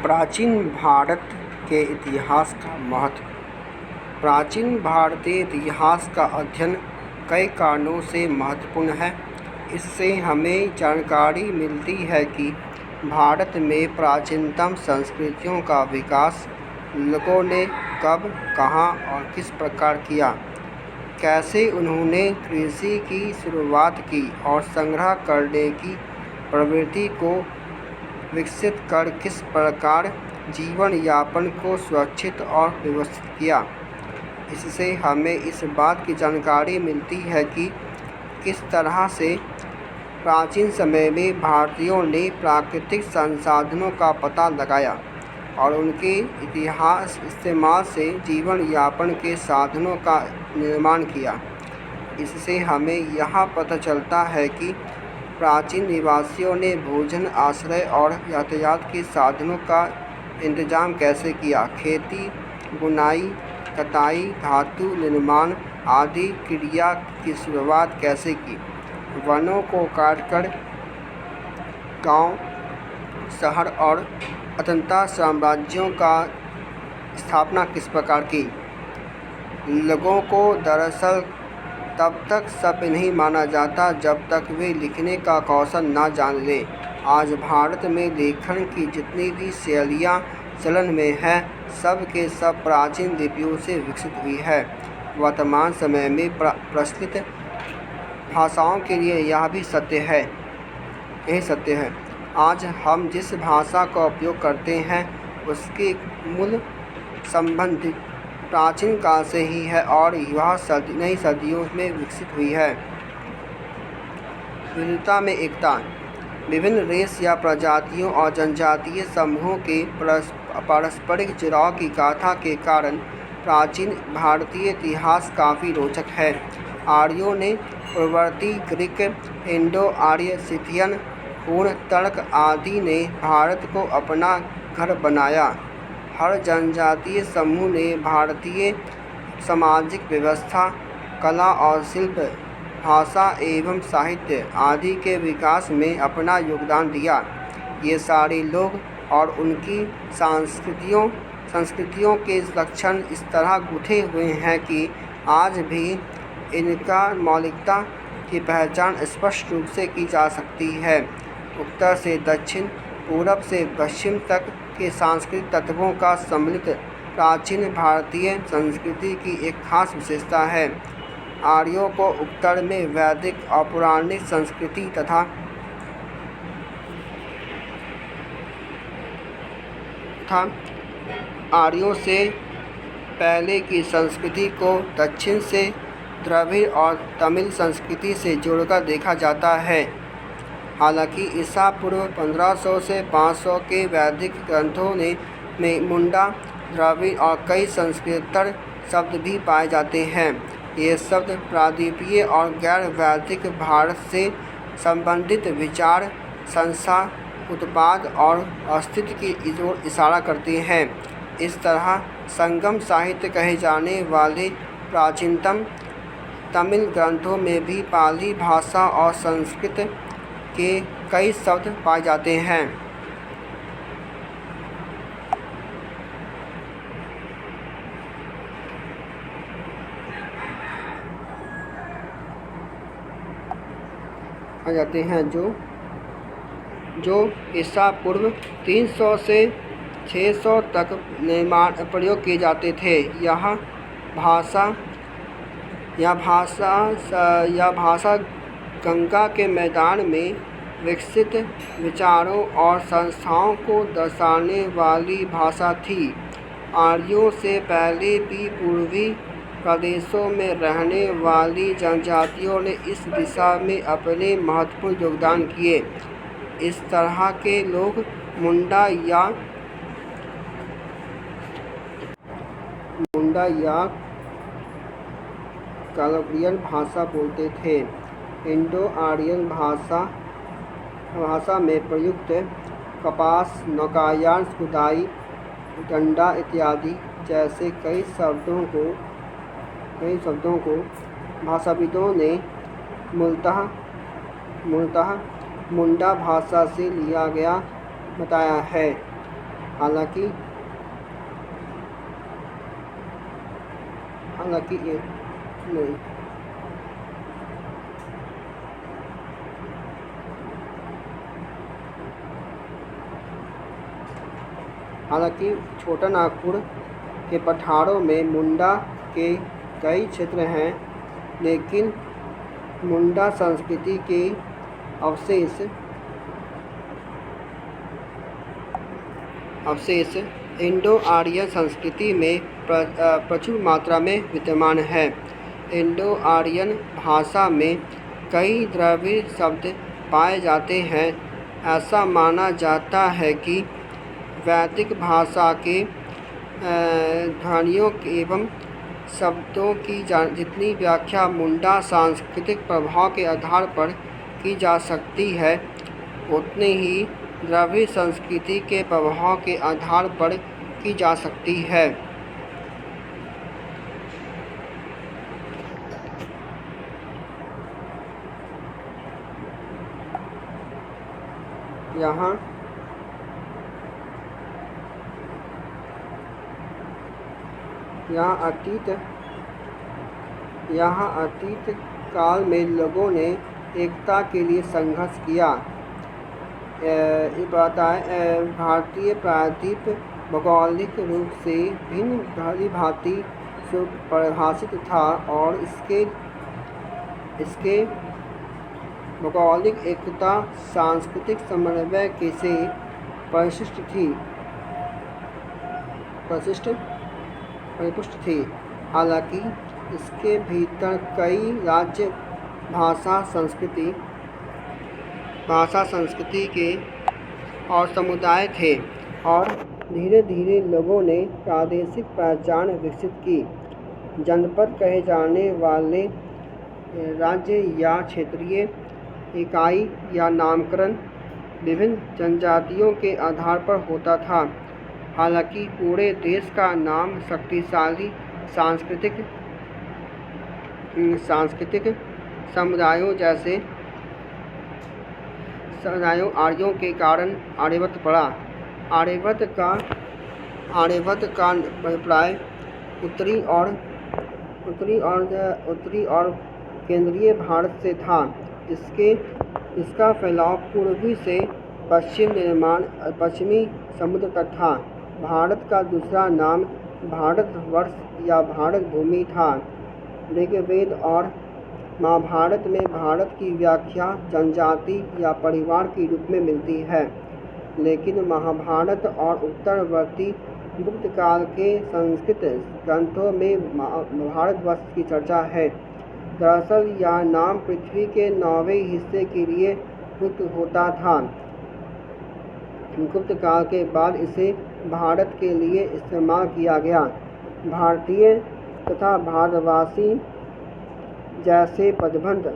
प्राचीन भारत के इतिहास का महत्व। प्राचीन भारतीय इतिहास का अध्ययन कई कारणों से महत्वपूर्ण है। इससे हमें जानकारी मिलती है कि भारत में प्राचीनतम संस्कृतियों का विकास लोगों ने कब, कहाँ और किस प्रकार किया, कैसे उन्होंने कृषि की शुरुआत की और संग्रह करने की प्रवृत्ति को विकसित कर किस प्रकार जीवन यापन को सुरक्षित और व्यवस्थित किया। इससे हमें इस बात की जानकारी मिलती है कि किस तरह से प्राचीन समय में भारतीयों ने प्राकृतिक संसाधनों का पता लगाया और उनके इस्तेमाल से जीवन यापन के साधनों का निर्माण किया। इससे हमें यह पता चलता है कि प्राचीन निवासियों ने भोजन, आश्रय और यातायात के साधनों का इंतजाम कैसे किया, खेती, बुनाई, कताई, धातु निर्माण आदि क्रिया की शुरुआत कैसे की, वनों को काटकर गांव, शहर और अंततः साम्राज्यों का स्थापना किस प्रकार की। लोगों को दरअसल तब तक सभ्य नहीं माना जाता जब तक वे लिखने का कौशल न जान लें। आज भारत में लेखन की जितनी भी शैलियाँ चलन में हैं, सब के सब प्राचीन लिपियों से विकसित हुई है। वर्तमान समय में प्रचलित भाषाओं के लिए यही सत्य है। आज हम जिस भाषा का उपयोग करते हैं उसके मूल संबंध प्राचीन काल से ही है और यह नई सदियों में विकसित हुई है। विविधता में एकता। विभिन्न रेस या प्रजातियों और जनजातीय समूहों के पारस्परिक जुड़ाव की गाथा के कारण प्राचीन भारतीय इतिहास काफ़ी रोचक है। आर्यों ने पूर्ववर्ती ग्रीक, इंडो आर्य, सिथियन, हुन, तर्क आदि ने भारत को अपना घर बनाया। हर जनजातीय समूह ने भारतीय सामाजिक व्यवस्था, कला और शिल्प, भाषा एवं साहित्य आदि के विकास में अपना योगदान दिया। ये सारे लोग और उनकी संस्कृतियों के लक्षण इस तरह गूंथे हुए हैं कि आज भी इनका मौलिकता की पहचान स्पष्ट रूप से की जा सकती है। उत्तर से दक्षिण, पूरब से पश्चिम तक के सांस्कृतिक तत्वों का सम्मिलित प्राचीन भारतीय संस्कृति की एक खास विशेषता है। आर्यों को उत्तर में वैदिक और पौराणिक संस्कृति तथा आर्यों से पहले की संस्कृति को दक्षिण से द्रविड़ और तमिल संस्कृति से जोड़कर देखा जाता है। हालांकि ईसा पूर्व 1500 से 500 के वैदिक ग्रंथों में मुंडा, द्रविड़ और कई संस्कृतेतर शब्द भी पाए जाते हैं। ये शब्द प्रायद्वीपीय और गैर वैदिक भारत से संबंधित विचार, संस्था, उत्पाद और अस्तित्व की ओर इशारा करते हैं। इस तरह संगम साहित्य कहे जाने वाले प्राचीनतम तमिल ग्रंथों में भी पाली भाषा और संस्कृत के कई शब्द पाए जाते हैं। जो ईसा पूर्व 300 से 600 तक प्रयोग किए जाते थे। यह भाषा गंगा के मैदान में विकसित विचारों और संस्थाओं को दर्शाने वाली भाषा थी। आर्यों से पहले भी पूर्वी प्रदेशों में रहने वाली जनजातियों ने इस दिशा में अपने महत्वपूर्ण योगदान किए। इस तरह के लोग मुंडा या कालव्रियन भाषा बोलते थे। इंडो आर्यन भाषा में प्रयुक्त कपास, नौकायान, खुदाई, डंडा इत्यादि जैसे कई शब्दों को भाषाविदों ने मूलतः मुंडा भाषा से लिया गया बताया है। हालांकि ये नहीं हालांकि छोटा नागपुर के पठारों में मुंडा के कई क्षेत्र हैं, लेकिन मुंडा संस्कृति के अवशेष इंडो आर्यन संस्कृति में प्रचुर मात्रा में विद्यमान है। इंडो आर्यन भाषा में कई द्रविड़ शब्द पाए जाते हैं। ऐसा माना जाता है कि वैदिक भाषा के ध्वनियों एवं शब्दों की जितनी व्याख्या मुंडा सांस्कृतिक प्रभाव के आधार पर की जा सकती है, उतनी ही द्रविड़ संस्कृति के प्रभाव के आधार पर की जा सकती है। यहाँ अतीत काल में लोगों ने एकता के लिए संघर्ष किया। भारतीय प्रायद्वीप भौगोलिक रूप से भिन्न भली भांति परिभाषित था और इसके भौगोलिक एकता सांस्कृतिक समन्वय से परिपुष्ट थी। हालांकि इसके भीतर कई राज्य भाषा संस्कृति के और समुदाय थे और धीरे धीरे लोगों ने प्रादेशिक पहचान विकसित की। जनपद कहे जाने वाले राज्य या क्षेत्रीय इकाई या नामकरण विभिन्न जनजातियों के आधार पर होता था। हालांकि पूरे देश का नाम शक्तिशाली सांस्कृतिक समुदायों जैसे आर्यों के कारण आर्यभट्ट पड़ा। आर्यभट्ट का अभिप्राय उत्तरी और केंद्रीय भारत से था। इसका फैलाव पूर्वी से पश्चिमी समुद्र तक था। भारत का दूसरा नाम भारतवर्ष या भारत भूमि था। ऋग्वेद और महाभारत में भारत की व्याख्या जनजाति या परिवार के रूप में मिलती है, लेकिन महाभारत और उत्तरवर्ती गुप्त काल के संस्कृत ग्रंथों में भारतवर्ष की चर्चा है। दरअसल यह नाम पृथ्वी के 9वें हिस्से के लिए प्रयुक्त होता था। गुप्त काल के बाद इसे भारत के लिए इस्तेमाल किया गया। भारतीय तथा भारतवासी जैसे पदबंध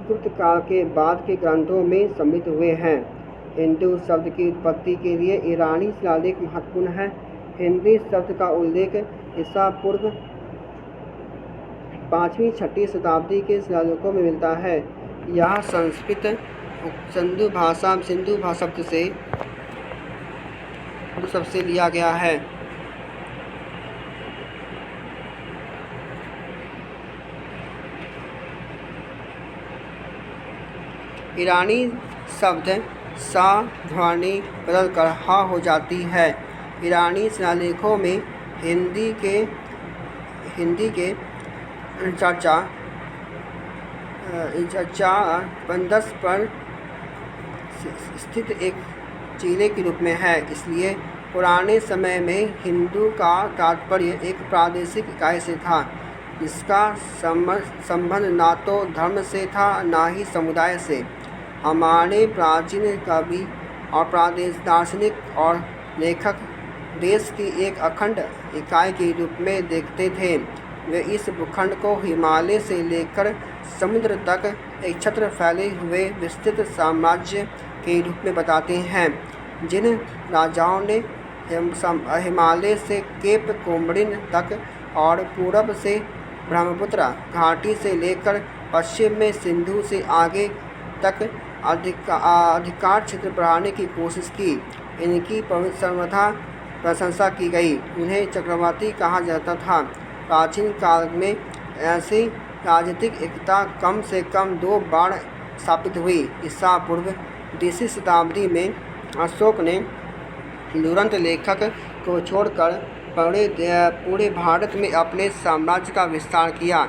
गुप्त काल के बाद के ग्रंथों में सम्मिलित हुए हैं। हिंदू शब्द की उत्पत्ति के लिए ईरानी शिलालेख महत्वपूर्ण है। हिंदी शब्द का उल्लेख ईसा पूर्व 5वीं-6वीं शताब्दी के शिलालेखों में मिलता है। यह संस्कृत सिंधु भाषा शब्द से लिया गया है। ईरानी शब्द सा ध्वनि बदलकर हा हो जाती है। ईरानी शिलालेखों में हिंदी के चर्चा बंदस पर स्थित एक जिले के रूप में है। इसलिए पुराने समय में हिंदू का तात्पर्य एक प्रादेशिक इकाई से था, जिसका संबंध ना तो धर्म से था ना ही समुदाय से। हमारे प्राचीन कवि और प्रादेश दार्शनिक और लेखक देश की एक अखंड इकाई के रूप में देखते थे। वे इस भूखंड को हिमालय से लेकर समुद्र तक एक छत्र फैले हुए विस्तृत साम्राज्य के रूप में बताते हैं। जिन राजाओं ने हिमालय से केप कोमरिन तक और पूरब से ब्रह्मपुत्र घाटी से लेकर पश्चिम में सिंधु से आगे तक अधिकार क्षेत्र बढ़ाने की कोशिश की, इनकी सर्वथा प्रशंसा की गई। उन्हें चक्रवर्ती कहा जाता था। प्राचीन काल में ऐसी राजनीतिक एकता कम से कम 2 बार स्थापित हुई। ईसा पूर्व 20वीं शताब्दी में अशोक ने तुरंत लेखक को छोड़कर पूरे भारत में अपने साम्राज्य का विस्तार किया।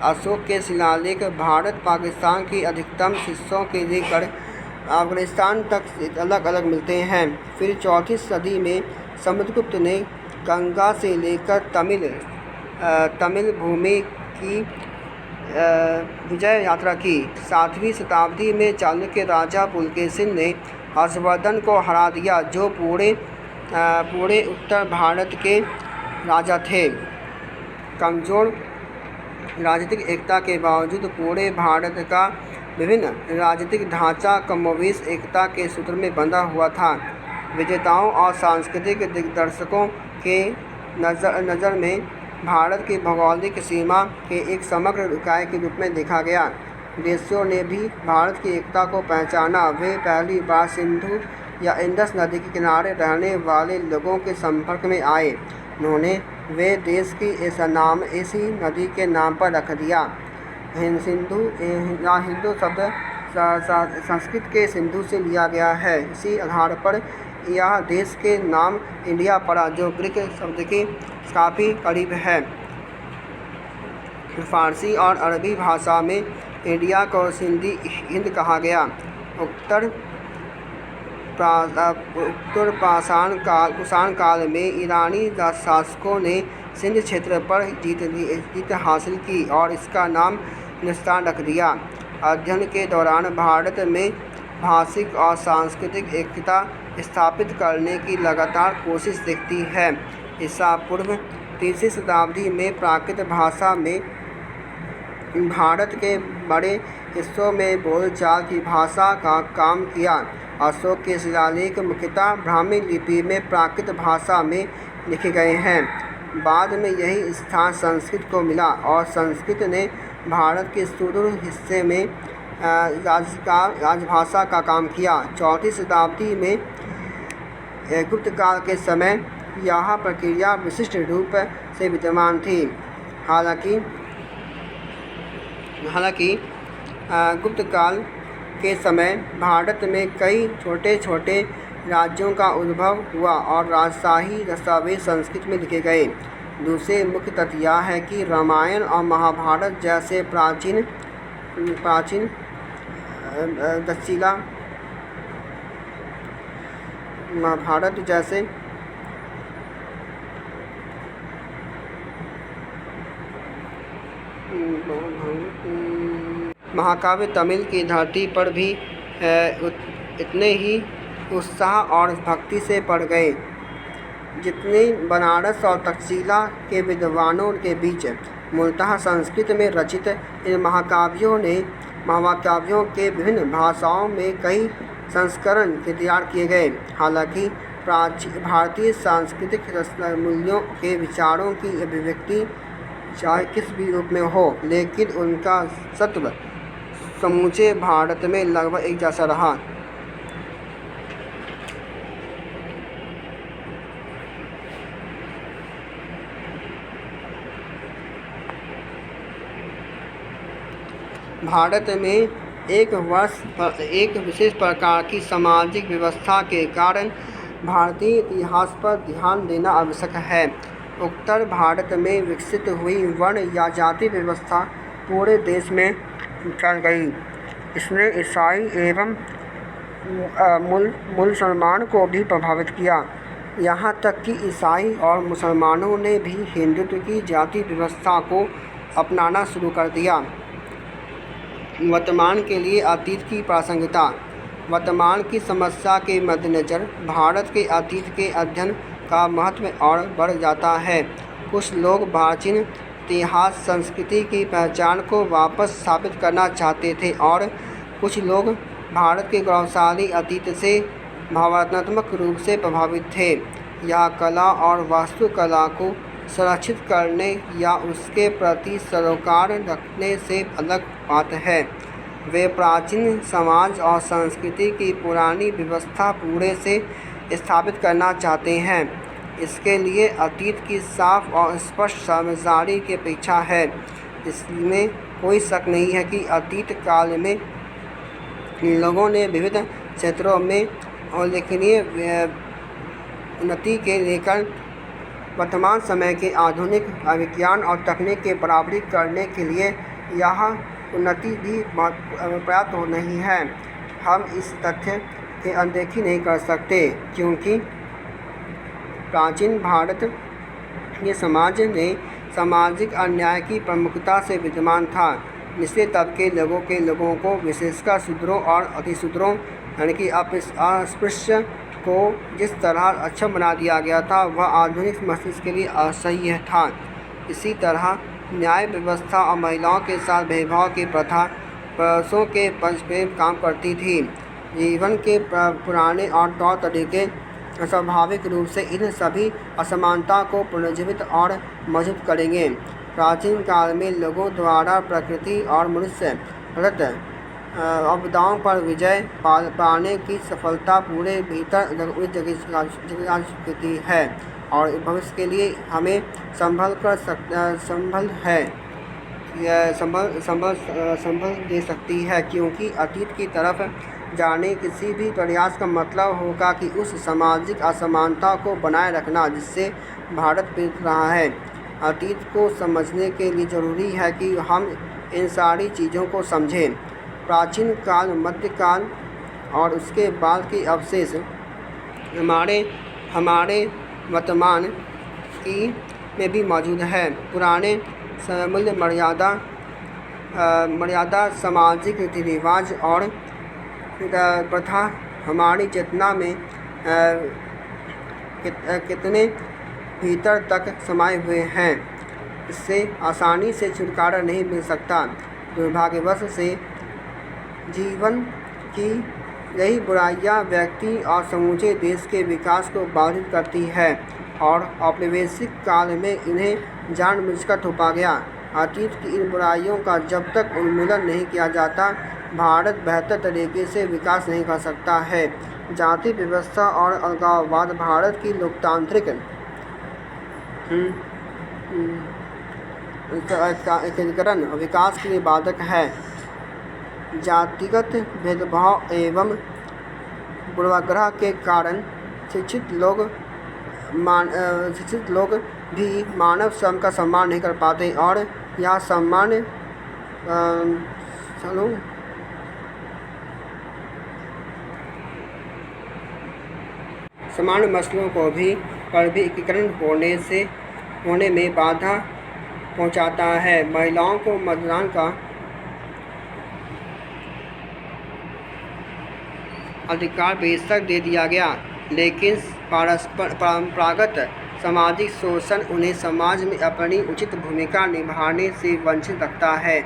अशोक के शिलालेख भारत पाकिस्तान के अधिकतम हिस्सों के लेकर अफगानिस्तान तक अलग अलग मिलते हैं। फिर 4वीं सदी में समुद्रगुप्त ने गंगा से लेकर तमिल भूमि की विजय यात्रा की। 7वीं शताब्दी में चालुक्य राजा पुलकेशिन ने हर्षवर्धन को हरा दिया, जो पूरे उत्तर भारत के राजा थे। कमज़ोर राजनीतिक एकता के बावजूद पूरे भारत का विभिन्न राजनीतिक ढांचा कमोबेश एकता के सूत्र में बंधा हुआ था। विजेताओं और सांस्कृतिक दिग्दर्शकों के नज़र में भारत की भौगोलिक सीमा के एक समग्र इकाई के रूप में देखा गया। विदेशियों ने भी भारत की एकता को पहचाना। वे पहली बार सिंधु या इंडस नदी के किनारे रहने वाले लोगों के संपर्क में आए। उन्होंने वे देश की इसी नदी के नाम पर रख दिया। हिंदू शब्द संस्कृत के सिंधु से लिया गया है। इसी आधार पर यह देश के नाम इंडिया पड़ा, जो ग्रीक शब्द के काफ़ी करीब है। फारसी और अरबी भाषा में इंडिया को सिंधी हिंद कहा गया। उत्तर पाषाण काल में ईरानी शासकों ने सिंध क्षेत्र पर जीत हासिल की और इसका नाम हिंदुस्तान रख दिया। अध्ययन के दौरान भारत में भाषिक और सांस्कृतिक एकता स्थापित करने की लगातार कोशिश दिखती है। ईसा पूर्व 3वीं शताब्दी में प्राकृत भाषा में भारत के बड़े हिस्सों में बोलचाल की भाषा का काम किया। अशोक के शिलालेख मुख्यतः ब्राह्मी लिपि में प्राकृत भाषा में लिखे गए हैं। बाद में यही स्थान संस्कृत को मिला और संस्कृत ने भारत के सुदूर हिस्से में राजभाषा का काम किया। 4वीं शताब्दी में गुप्त काल के समय यह प्रक्रिया विशिष्ट रूप से विद्यमान थी। हालांकि गुप्त काल के समय भारत में कई छोटे छोटे राज्यों का उद्भव हुआ और राजशाही दस्तावेज संस्कृत में लिखे गए। दूसरे मुख्य तथ्य यह है कि रामायण और महाभारत जैसे प्राचीन महाकाव्य तमिल की धरती पर भी इतने ही उत्साह और भक्ति से पढ़ गए जितने बनारस और तक्षशिला के विद्वानों के बीच। मूलतः संस्कृत में रचित इन महाकाव्यों के विभिन्न भाषाओं में कई संस्करण तैयार किए गए। हालांकि भारतीय सांस्कृतिक मूल्यों के विचारों की अभिव्यक्ति चाहे किस भी रूप में हो, लेकिन उनका सत्व समूचे भारत में लगभग एक जैसा रहा। भारत में एक विशेष प्रकार की सामाजिक व्यवस्था के कारण भारतीय इतिहास पर ध्यान देना आवश्यक है। उत्तर भारत में विकसित हुई वर्ण या जाति व्यवस्था पूरे देश में चल गई। इसने ईसाई एवं मुसलमान को भी प्रभावित किया। यहाँ तक कि ईसाई और मुसलमानों ने भी हिंदुत्व की जाति व्यवस्था को अपनाना शुरू कर दिया। वर्तमान के लिए अतीत की प्रासंगिकता। वर्तमान की समस्या के मद्देनज़र भारत के अतीत के अध्ययन का महत्व और बढ़ जाता है। कुछ लोग प्राचीन इतिहास संस्कृति की पहचान को वापस स्थापित करना चाहते थे और कुछ लोग भारत के गौरवशाली अतीत से भावनात्मक रूप से प्रभावित थे। यह कला और वास्तुकला को संरक्षित करने या उसके प्रति सरोकार रखने से अलग बात है। वे प्राचीन समाज और संस्कृति की पुरानी व्यवस्था पूरे से स्थापित करना चाहते हैं। इसके लिए अतीत की साफ और स्पष्ट समझदारी की अपेक्षा है। इसमें कोई शक नहीं है कि अतीत काल में लोगों ने विविध क्षेत्रों में उल्लेखनीय उन्नति के लेकर वर्तमान समय के आधुनिक विज्ञान और तकनीक के बराबरी करने के लिए यह उन्नति भी पर्याप्त नहीं है। हम इस तथ्य की अनदेखी नहीं कर सकते क्योंकि प्राचीन भारत के समाज में सामाजिक अन्याय की प्रमुखता से विद्यमान था। निचले तबके लोगों को विशेषकर शूद्रों और अतिशूद्रों यानी कि अस्पृश्य को जिस तरह अक्षम बना दिया गया था वह आधुनिक मस्तिष्क के लिए असह्य था। इसी तरह न्याय व्यवस्था और महिलाओं के साथ भेदभाव की प्रथा पुरुषों के पक्ष में काम करती थी। जीवन के पुराने और तौर तरीके स्वाभाविक रूप से इन सभी असमानता को पुनर्जीवित और मजबूत करेंगे। प्राचीन काल में लोगों द्वारा प्रकृति और मनुष्य रत आपदाओं पर विजय पाने की सफलता पूरे भीतर जगह चुकी है और भविष्य के लिए हमें संभल दे सकती है, क्योंकि अतीत की तरफ जाने किसी भी प्रयास का मतलब होगा कि उस सामाजिक असमानता को बनाए रखना जिससे भारत पीड़ित रहा है। अतीत को समझने के लिए ज़रूरी है कि हम इन सारी चीज़ों को समझें। प्राचीन काल, मध्यकाल और उसके बाद के अवशेष हमारे वर्तमान की में भी मौजूद है। पुराने मूल्य मर्यादा सामाजिक रीति रिवाज और प्रथा हमारी चेतना में कितने भीतर तक समाये हुए हैं, इससे आसानी से छुटकारा नहीं मिल सकता। दुर्भाग्यवश से जीवन की यही बुराइयां व्यक्ति और समूचे देश के विकास को बाधित करती है और औपनिवेशिक काल में इन्हें जानबूझकर थोपा गया। अतीत की इन बुराइयों का जब तक उन्मूलन नहीं किया जाता, भारत बेहतर तरीके से विकास नहीं कर सकता है। जाति व्यवस्था और अलगाववाद भारत की लोकतांत्रिक एकीकरण और विकास के लिए बाधक है। जातिगत भेदभाव एवं पूर्वाग्रह के कारण शिक्षित लोग भी मानव श्रम का सम्मान नहीं कर पाते और यह सामान्य मसलों को पर भी एकीकरण होने में बाधा पहुंचाता है। महिलाओं को मतदान का अधिकार बेशक दे दिया गया, लेकिन परंपरागत सामाजिक शोषण उन्हें समाज में अपनी उचित भूमिका निभाने से वंचित रखता है।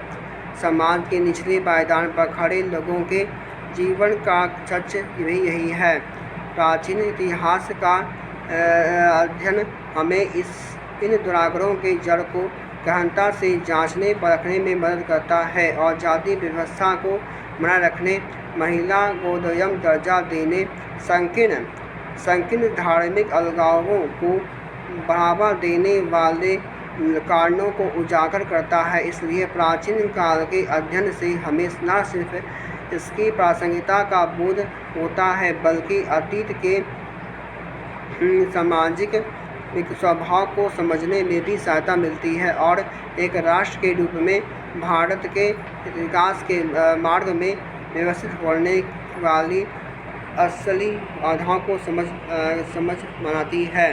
समाज के निचले पायदान पर खड़े लोगों के जीवन का सच यही है। प्राचीन इतिहास का अध्ययन हमें इन दुराग्रहों के जड़ को गहनता से जांचने परखने में मदद करता है और जाति व्यवस्था को बनाए रखने, महिला को दोयम दर्जा देने, संकीर्ण धार्मिक अलगावों को बढ़ावा देने वाले कारणों को उजागर करता है। इसलिए प्राचीन काल के अध्ययन से हमें न सिर्फ इसकी प्रासंगिकता का बोध होता है, बल्कि अतीत के सामाजिक स्वभाव को समझने में भी सहायता मिलती है और एक राष्ट्र के रूप में भारत के विकास के मार्ग में व्यवस्थित होने वाली असली बाधाओं को समझ बनाती है।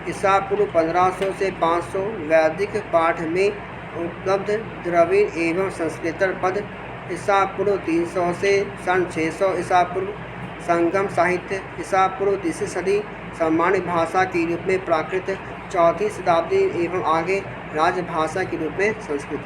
ईसा पूर्व 1500 से 500 वैदिक पाठ में उपलब्ध द्रविड़ एवं संस्कृत पद, ईसा पूर्व 300 से सन 600 ईसा पूर्व संगम साहित्य, ईसा पूर्व 3वीं सदी सामान्य भाषा के रूप में प्राकृत, 4वीं शताब्दी एवं आगे राजभाषा के रूप में संस्कृत।